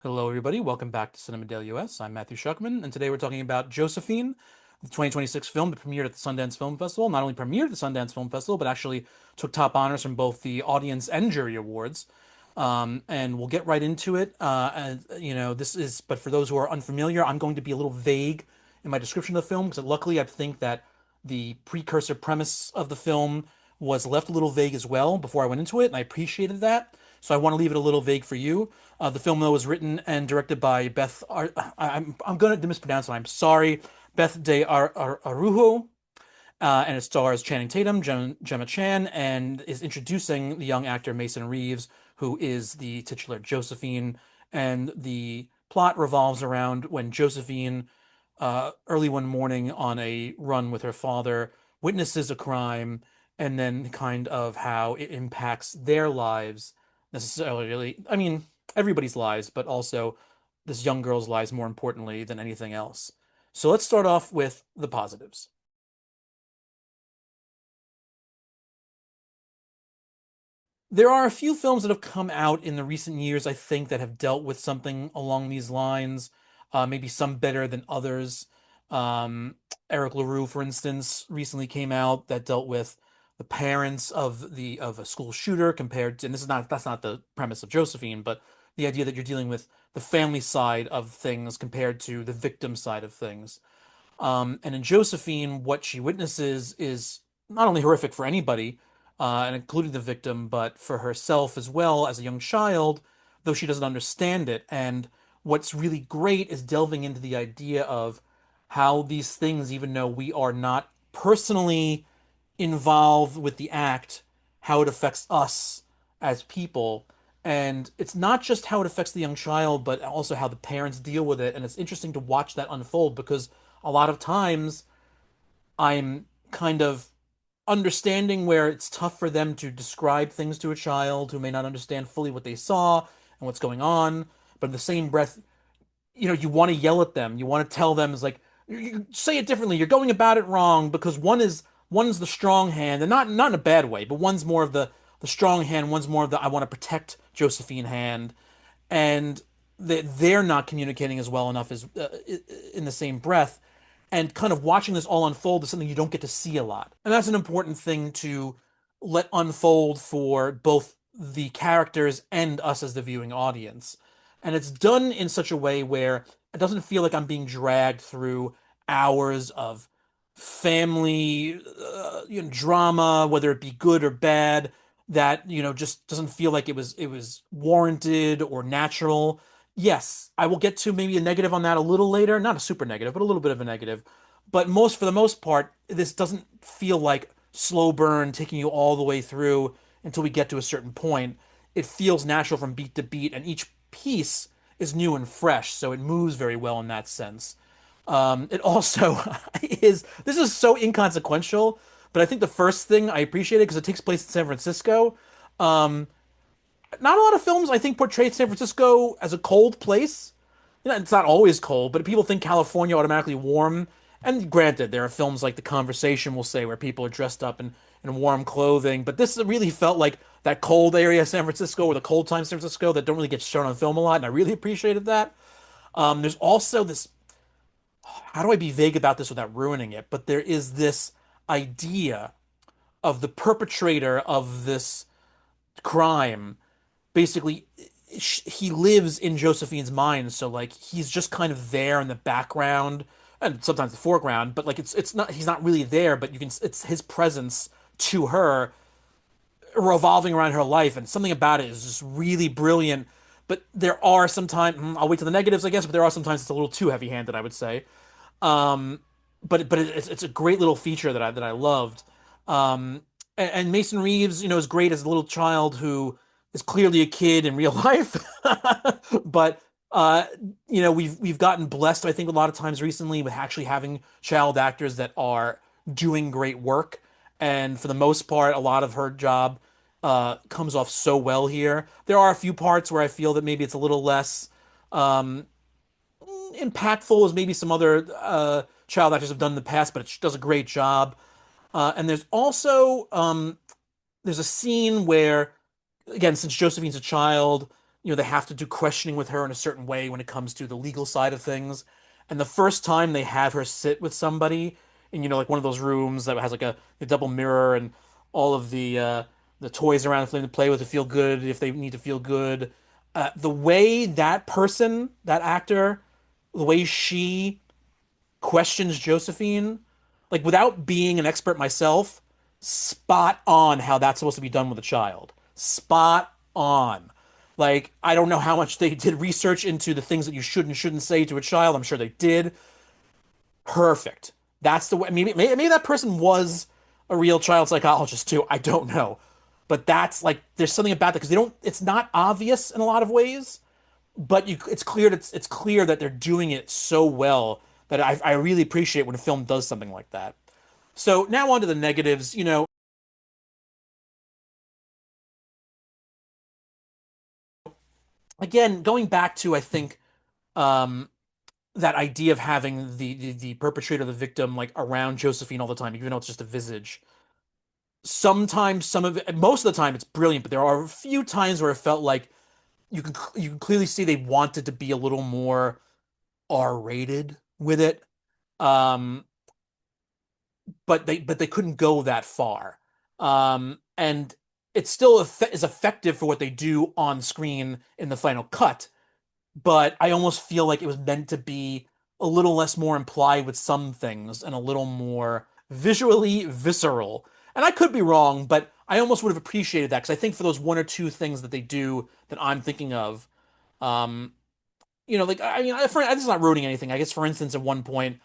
Hello, everybody. Welcome back to Cinema Daily US. I'm Matthew Schuchman, and today we're talking about Josephine, the 2026 film that premiered at the Sundance Film Festival. Not only premiered at the Sundance Film Festival, but actually took top honors from both the audience and jury awards. And we'll get right into it. But for those who are unfamiliar, I'm going to be a little vague in my description of the film because luckily I think that the precursor premise of the film was left a little vague as well before I went into it, and I appreciated that. So I want to leave it a little vague for you. The film, though, was written and directed by Beth. I'm going to mispronounce it. I'm sorry. Beth de Araújo, and it stars Channing Tatum, Gemma Chan, and is introducing the young actor Mason Reeves, who is the titular Josephine. And the plot revolves around when Josephine, early one morning on a run with her father, witnesses a crime, and then kind of how it impacts their lives necessarily. I mean, everybody's lives, but also this young girl's lives more importantly than anything else. So let's start off with the positives. There are a few films that have come out in the recent years, I think, that have dealt with something along these lines. Maybe some better than others. Um, Eric LaRue, for instance, recently came out that dealt with the parents of a school shooter compared to, and that's not the premise of Josephine, but the idea that you're dealing with the family side of things compared to the victim side of things. And in Josephine, what she witnesses is not only horrific for anybody, and including the victim, but for herself as well as a young child, though she doesn't understand it. And what's really great is delving into the idea of how these things, even though we are not personally involved with the act, how it affects us as people. And it's not just how it affects the young child, but also how the parents deal with it. And it's interesting to watch that unfold because a lot of times I'm kind of understanding where it's tough for them to describe things to a child who may not understand fully what they saw and what's going on. But in the same breath, you want to yell at them. You want to tell them, it's like, you say it differently. You're going about it wrong because one's the strong hand, and not in a bad way, but one's more of the strong hand, one's more of the I want to protect Josephine hand, and they're not communicating as well enough as in the same breath. And kind of watching this all unfold is something you don't get to see a lot, and that's an important thing to let unfold for both the characters and us as the viewing audience. And it's done in such a way where it doesn't feel like I'm being dragged through hours of family drama, whether it be good or bad, that just doesn't feel like it was warranted or natural. Yes, I will get to maybe a negative on that a little later, not a super negative, but a little bit of a negative. But for the most part, this doesn't feel like slow burn taking you all the way through until we get to a certain point. It feels natural from beat to beat, and each piece is new and fresh, so it moves very well in that sense. It also this is so inconsequential, but I think the first thing I appreciate it because it takes place in San Francisco. Um, Not a lot of films I think portray San Francisco as a cold place. It's not always cold, but people think California automatically warm. And granted, there are films like The Conversation, we'll say, where people are dressed up in warm clothing. But this really felt like that cold area of San Francisco or the cold time San Francisco that don't really get shown on film a lot. And I really appreciated that. There's also this, how do I be vague about this without ruining it? But there is this idea of the perpetrator of this crime basically he lives in Josephine's mind, so like he's just kind of there in the background and sometimes the foreground, but like it's not he's not really there, but you can it's his presence to her revolving around her life, and something about it is just really brilliant. But there are sometimes I'll wait to the negatives, I guess, but there are sometimes it's a little too heavy-handed, I would say. Um, but it's a great little feature that I loved. And Mason Reeves, is great as a little child who is clearly a kid in real life, but uh, we've gotten blessed, I think, a lot of times recently with actually having child actors that are doing great work, and for the most part, a lot of her job comes off so well here. There are a few parts where I feel that maybe it's a little less um, impactful as maybe some other child actors have done in the past, but it does a great job. And there's also there's a scene where, again, since Josephine's a child, they have to do questioning with her in a certain way when it comes to the legal side of things. And the first time they have her sit with somebody in, like one of those rooms that has like a double mirror and all of the toys around for them to play with to feel good if they need to feel good. The way that person, that actor, the way she questions Josephine, like without being an expert myself, spot on how that's supposed to be done with a child. Spot on. Like, I don't know how much they did research into the things that you should and shouldn't say to a child. I'm sure they did. Perfect. That's the way. Maybe that person was a real child psychologist too. I don't know. But that's like, there's something about that because they don't, it's not obvious in a lot of ways, but it's clear that they're doing it so well that I really appreciate when a film does something like that. So now on to the negatives. Again, going back to I think um, that idea of having the perpetrator, the victim, like around Josephine all the time, even though it's just a visage. Sometimes some of it, most of the time, it's brilliant, but there are a few times where it felt like you can clearly see they wanted to be a little more R-rated with it. Um, but they couldn't go that far. And it still is effective for what they do on screen in the final cut, but I almost feel like it was meant to be a little less more implied with some things and a little more visually visceral. And I could be wrong, but I almost would have appreciated that because I think for those one or two things that they do that I'm thinking of, um, like I mean, this is not ruining anything. I guess, for instance, at one point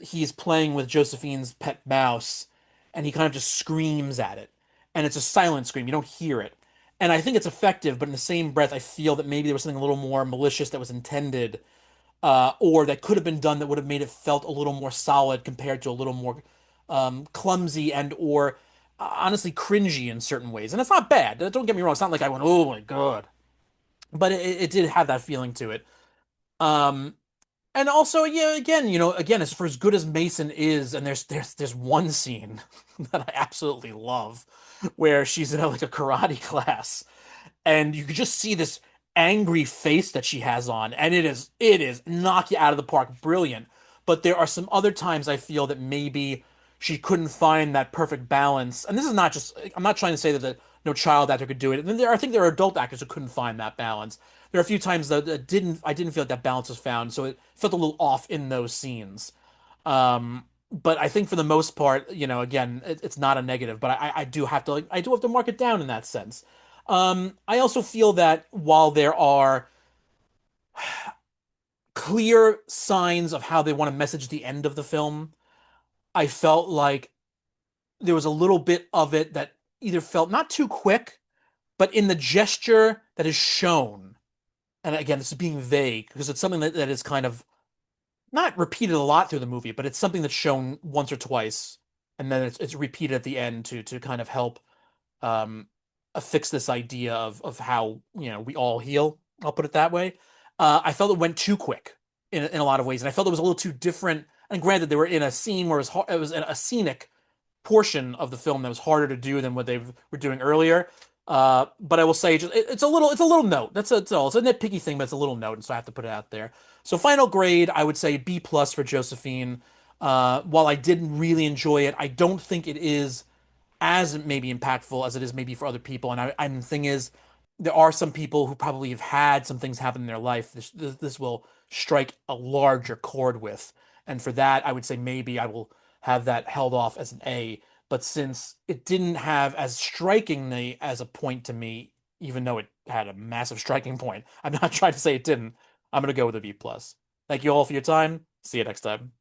he's playing with Josephine's pet mouse and he kind of just screams at it. And it's a silent scream. You don't hear it. And I think it's effective, but in the same breath, I feel that maybe there was something a little more malicious that was intended, or that could have been done that would have made it felt a little more solid compared to a little more clumsy and or honestly cringy in certain ways. And it's not bad. Don't get me wrong. It's not like I went, oh my God. But it did have that feeling to it. Um, and also, yeah, again, as for as good as Mason is, and there's one scene that I absolutely love, where she's in like a karate class, and you could just see this angry face that she has on, and it is knock you out of the park, brilliant. But there are some other times I feel that maybe she couldn't find that perfect balance, and this is not just I'm not trying to say that no child actor could do it. And I think there are adult actors who couldn't find that balance. There are a few times that I didn't feel like that balance was found, so it felt a little off in those scenes. But I think for the most part, again, it's not a negative, but I do have to I do have to mark it down in that sense. I also feel that while there are clear signs of how they want to message the end of the film, I felt like there was a little bit of it that either felt not too quick, but in the gesture that is shown. And again, this is being vague because it's something that is kind of not repeated a lot through the movie, but it's something that's shown once or twice, and then it's repeated at the end to kind of help um affix this idea of how we all heal. I'll put it that way. I felt it went too quick in a lot of ways, and I felt it was a little too different. And granted, they were in a scene where it was a scenic portion of the film that was harder to do than what they were doing earlier. But I will say, it's a little note. That's all. It's a nitpicky thing, but it's a little note, and so I have to put it out there. So final grade, I would say B plus for Josephine. While I didn't really enjoy it, I don't think it is as maybe impactful as it is maybe for other people. And the thing is, there are some people who probably have had some things happen in their life. This will strike a larger chord with, and for that, I would say maybe I will have that held off as an A. But since it didn't have as strikingly as a point to me, even though it had a massive striking point, I'm not trying to say it didn't. I'm gonna go with a B plus. Thank you all for your time. See you next time.